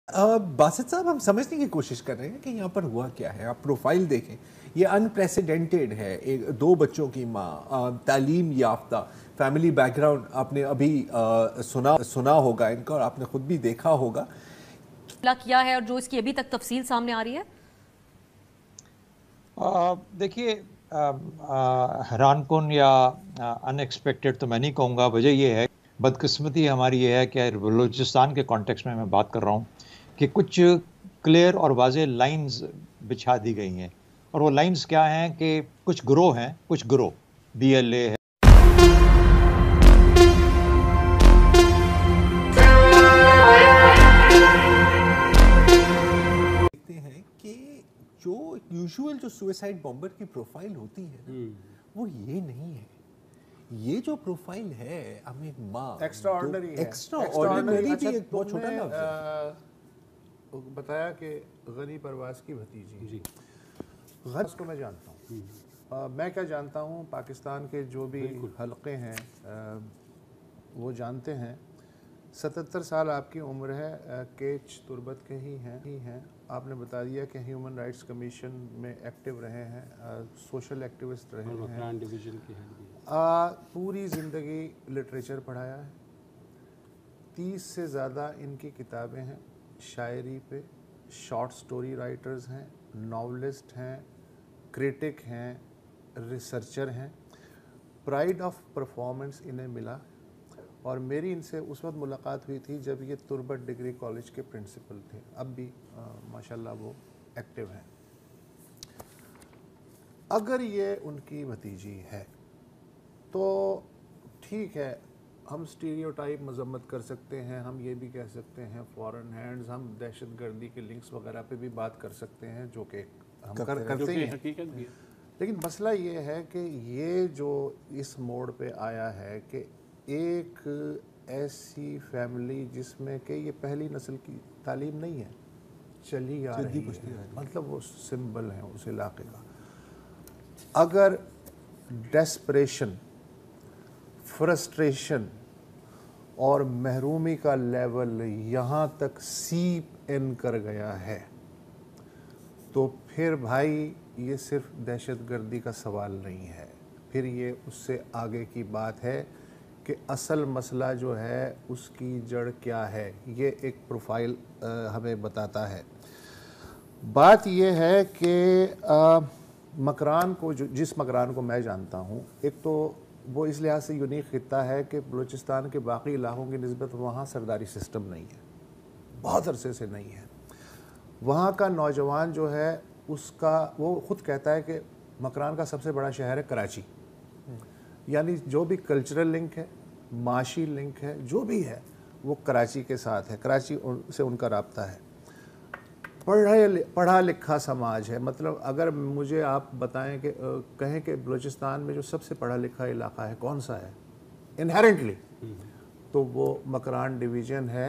बासित साहब, हम समझने की कोशिश कर रहे हैं कि यहाँ पर हुआ क्या है। आप प्रोफाइल देखें, ये अनप्रेसिडेंटेड है। एक दो बच्चों की माँ, तालीम याफ्ता, फैमिली बैकग्राउंड आपने अभी सुना होगा इनका, और आपने खुद भी देखा होगा किया है, और जो इसकी अभी तक तफसील सामने आ रही है। देखिए, हैरान कुन या अनएक्सपेक्टेड तो मैं नहीं कहूँगा। वजह ये है, बदकिस्मती हमारी ये है कि बलूचिस्तान के कॉन्टेक्स्ट में मैं बात कर रहा हूँ कि कुछ क्लियर और वाज़ेह लाइंस बिछा दी गई हैं, और वो लाइंस क्या हैं कि कुछ ग्रोह हैं, कुछ ग्रोह BLA है। देखते हैं कि जो यूजुअल जो सुसाइड बॉम्बर की प्रोफाइल होती है वो ये नहीं है। ये जो प्रोफाइल है, हमें माँ एक्स्ट्राऑर्डिनरी है। एक्स्ट्राऑर्डिनरी भी एक बहुत छोटा तुमने, लफ्ज़ है। बताया कि गनी परवाज़ की भतीजी जी, गनी को मैं जानता हूँ। मैं क्या जानता हूँ, पाकिस्तान के जो भी हलक़े हैं वो जानते हैं। 77 साल आपकी उम्र है, केच तुर्बत के ही हैं। आपने बता दिया कि ह्यूमन राइट्स कमीशन में एक्टिव रहे हैं, सोशल एक्टिविस्ट रहे हैं, डिवीज़न के हैं। पूरी ज़िंदगी लिटरेचर पढ़ाया है। 30 से ज़्यादा इनकी किताबें हैं शायरी पे। शॉर्ट स्टोरी राइटर्स हैं, नॉवलिस्ट हैं, क्रिटिक हैं, रिसर्चर हैं। प्राइड ऑफ परफॉर्मेंस इन्हें मिला, और मेरी इनसे उस वक्त मुलाकात हुई थी जब ये तुर्बत डिग्री कॉलेज के प्रिंसिपल थे। अब भी माशाल्लाह वो एक्टिव हैं। अगर ये उनकी भतीजी है तो ठीक है, हम स्टीरियोटाइप मजम्मत कर सकते हैं, हम ये भी कह सकते हैं फॉरेन हैंड्स, हम दहशतगर्दी के लिंक्स वगैरह पे भी बात कर सकते हैं, जो कि हम करते ही हैं, हकीकत भी है। लेकिन मसला ये है कि ये जो इस मोड़ पे आया है कि एक ऐसी फैमिली जिसमें कि ये पहली नस्ल की तालीम नहीं है, चली आ रही है, मतलब वो सिंबल है उस इलाके का। अगर डेस्परेशन, फ्रस्ट्रेशन और महरूमी का लेवल यहाँ तक सीप इन कर गया है, तो फिर भाई ये सिर्फ दहशतगर्दी का सवाल नहीं है, फिर ये उससे आगे की बात है कि असल मसला जो है उसकी जड़ क्या है। ये एक प्रोफाइल हमें बताता है। बात ये है कि मकरान को, जिस मकरान को मैं जानता हूँ, एक तो वो इस लिहाज से यूनिक खित्ता है कि बलूचिस्तान के बाकी इलाकों की निस्बत वहाँ सरदारी सिस्टम नहीं है, बहुत अरसे से नहीं है। वहाँ का नौजवान जो है उसका, वो ख़ुद कहता है कि मकरान का सबसे बड़ा शहर है कराची, यानी जो भी कल्चरल लिंक है, माशी लिंक है, जो भी है वो कराची के साथ है, कराची से उनका राब्ता है। पढ़ा लिखा समाज है। मतलब अगर मुझे आप बताएं कि कहें कि बलूचिस्तान में जो सबसे पढ़ा लिखा इलाका है कौन सा है इनहेरेंटली, तो वो मकरान डिवीज़न है।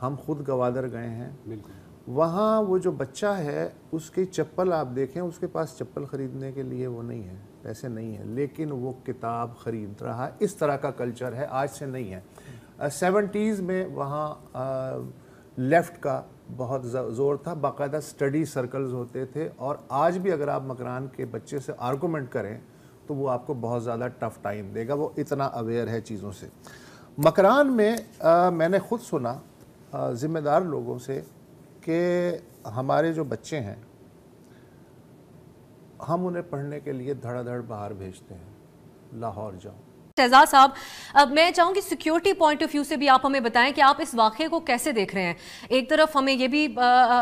हम खुद गवादर गए हैं, वहाँ वो जो बच्चा है उसकी चप्पल आप देखें, उसके पास चप्पल ख़रीदने के लिए वो नहीं है, पैसे नहीं है, लेकिन वो किताब ख़रीद रहा है। इस तरह का कल्चर है, आज से नहीं है। 70s में वहाँ लेफ़्ट का बहुत ज़ोर था, बाकायदा स्टडी सर्कल्स होते थे, और आज भी अगर आप मकरान के बच्चे से आर्गूमेंट करें तो वो आपको बहुत ज़्यादा टफ़ टाइम देगा, वो इतना अवेयर है चीज़ों से। मकरान में मैंने ख़ुद सुना ज़िम्मेदार लोगों से कि हमारे जो बच्चे हैं हम उन्हें पढ़ने के लिए धड़ाधड़ बाहर भेजते हैं, लाहौर जाओ। शहजाद साहब, अब मैं चाहूँगी सिक्योरिटी पॉइंट ऑफ व्यू से भी आप हमें बताएं कि आप इस वाक़े को कैसे देख रहे हैं। एक तरफ हमें ये भी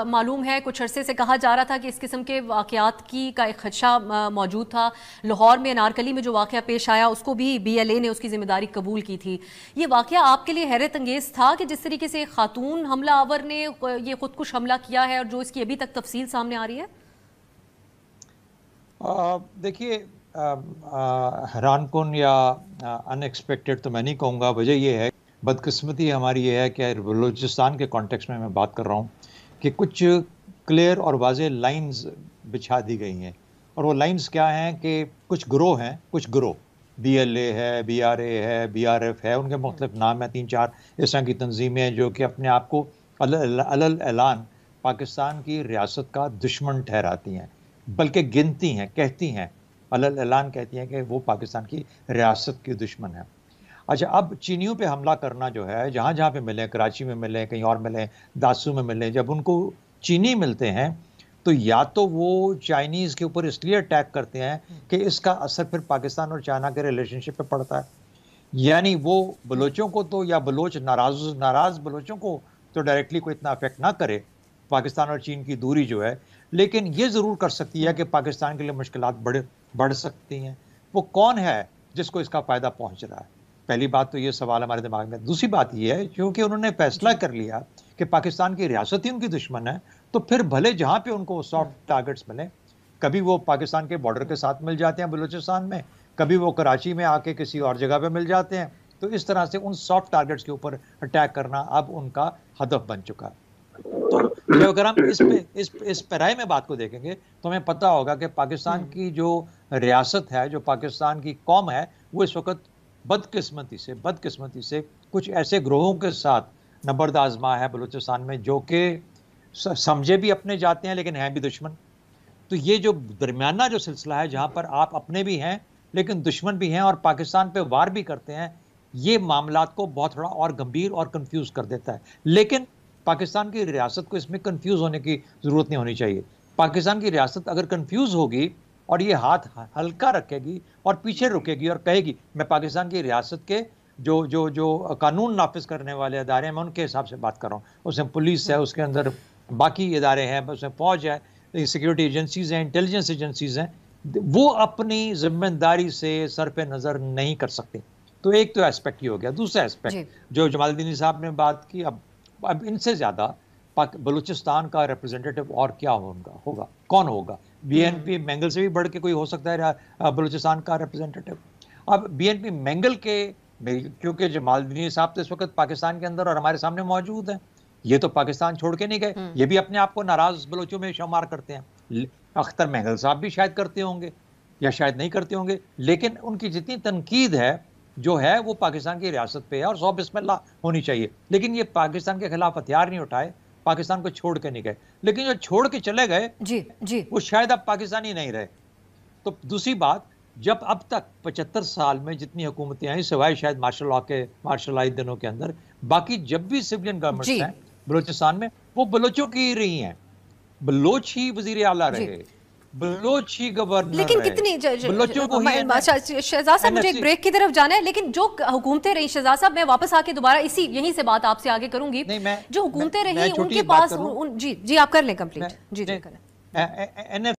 मालूम है, कुछ अरसे से कहा जा रहा था कि इस किस्म के वाक़यात का एक खदशा मौजूद था। लाहौर में अनारकली में जो वाक़या पेश आया उसको भी BLA ने उसकी ज़िम्मेदारी कबूल की थी। ये वाक़या आपके लिए हैरत अंगेज़ था कि जिस तरीके से एक खातून हमला आवर ने ये खुदकुश हमला किया है, और जो इसकी अभी तक तफसील सामने आ रही है? देखिए, हैरान कुन या अनएक्सपेक्टेड तो मैं नहीं कहूँगा। वजह ये है, बदकिस्मती हमारी ये है कि बलूचिस्तान के कॉन्टेक्स्ट में मैं बात कर रहा हूँ कि कुछ क्लियर और वाज़ेह लाइंस बिछा दी गई हैं, और वो लाइंस क्या हैं कि कुछ ग्रोह हैं, कुछ ग्रोह BLA है, BRA है, BRF है, उनके मुख्तलिफ नाम हैं, 3-4 इस तरह की तंजीमें जो कि अपने आप को अलल ऐलान पाकिस्तान की रियासत का दुश्मन ठहराती हैं, बल्कि गिनती हैं, कहती हैं, अलल ऐलान कहती हैं कि वो पाकिस्तान की रियासत की दुश्मन है। अच्छा, अब चीनियों पे हमला करना जो है, जहाँ जहाँ पे मिले, कराची में मिले, कहीं और मिले, दासू में मिले, जब उनको चीनी मिलते हैं तो या तो वो चाइनीज़ के ऊपर इसलिए अटैक करते हैं कि इसका असर फिर पाकिस्तान और चाइना के रिलेशनशिप पे पड़ता है, यानी वो बलोचों को तो, या बलोच नाराज़ बलोचों को तो डायरेक्टली कोई इतना अफेक्ट ना करे, पाकिस्तान और चीन की दूरी जो है, लेकिन ये ज़रूर कर सकती है कि पाकिस्तान के लिए मुश्किलात बढ़ सकती हैं। वो कौन है जिसको इसका फ़ायदा पहुंच रहा है? पहली बात तो ये सवाल हमारे दिमाग में। दूसरी बात ये है, क्योंकि उन्होंने फैसला कर लिया कि पाकिस्तान की रियासत ही उनकी दुश्मन है, तो फिर भले जहाँ पे उनको सॉफ्ट टारगेट्स मिले, कभी वो पाकिस्तान के बॉर्डर के साथ मिल जाते हैं बलूचिस्तान में, कभी वो कराची में आके किसी और जगह पे मिल जाते हैं, तो इस तरह से उन सॉफ्ट टारगेट्स के ऊपर अटैक करना अब उनका हदफ बन चुका है। तो अगर हम इस पैराए में बात को देखेंगे तो हमें पता होगा कि पाकिस्तान की जो रियासत है, जो पाकिस्तान की कौम है, वो इस वक्त बदकिस्मती से कुछ ऐसे ग्रोहों के साथ नबर्द आजमा है बलूचिस्तान में, जो कि समझे भी अपने जाते हैं लेकिन हैं भी दुश्मन। तो ये जो दरमियाना जो सिलसिला है, जहाँ पर आप अपने भी हैं लेकिन दुश्मन भी हैं और पाकिस्तान पे वार भी करते हैं, ये मामलात को बहुत थोड़ा और गंभीर और कंफ्यूज कर देता है। लेकिन पाकिस्तान की रियासत को इसमें कंफ्यूज होने की ज़रूरत नहीं होनी चाहिए। पाकिस्तान की रियासत अगर कंफ्यूज होगी और ये हाथ हल्का रखेगी और पीछे रुकेगी और कहेगी मैं पाकिस्तान की रियासत के जो कानून नाफिज करने वाले इदारे हैं, मैं उनके हिसाब से बात कर रहा हूँ, उसमें पुलिस है, उसके अंदर बाकी इदारे हैं, उसमें फौज है, सिक्योरिटी एजेंसीज हैं, इंटेलिजेंस एजेंसीज हैं, वो अपनी जिम्मेदारी से सर पे नज़र नहीं कर सकते। तो एक तो एस्पेक्ट ही हो गया। दूसरा एस्पेक्ट जो जमालुद्दीन साहब ने बात की, अब इनसे ज़्यादा बलूचिस्तान का रिप्रेजेंटेटिव और क्या होगा, कौन होगा? बीएनपी मैंगल से भी बढ़ के कोई हो सकता है बलूचिस्तान का रिप्रेजेंटेटिव। अब बीएनपी मैंगल के, क्योंकि जमालुद्दीन साहब तो इस वक्त पाकिस्तान के अंदर और हमारे सामने मौजूद हैं, ये तो पाकिस्तान छोड़ के नहीं गए, ये भी अपने आप को नाराज बलोचों में शुमार करते हैं। अख्तर मैंगल साहब भी शायद करते होंगे या शायद नहीं करते होंगे, लेकिन उनकी जितनी तनकीद है जो है वो पाकिस्तान की रियासत पे है और 100 बिस्मिल्लाह होनी चाहिए। लेकिन ये पाकिस्तान के खिलाफ हथियार नहीं उठाए, पाकिस्तान को छोड़ के नहीं गए, लेकिन जो छोड़ के चले गए वो शायद अब पाकिस्तानी नहीं रहे। तो दूसरी बात, जब अब तक 75 साल में जितनी हुकूमतें आई, सिवाय शायद मार्शल आई दिनों के अंदर, बाकी जब भी सिविलियन गवर्नमेंट्स हैं बलूचिस्तान में, वो बलोचों की ही रही हैं, बलोच ही वजीर आला रहे, बलोच ही गवर्नर, लेकिन कितनी शहजाद साहब, मुझे एक ब्रेक की तरफ जाना है, लेकिन जो हुकूमतें रही, शहजाद साहब मैं वापस आके दोबारा यहीं से बात आपसे आगे करूंगी, जो हुकूमतें रही उनके पास जी आप कर लें कंप्लीट। जी करें।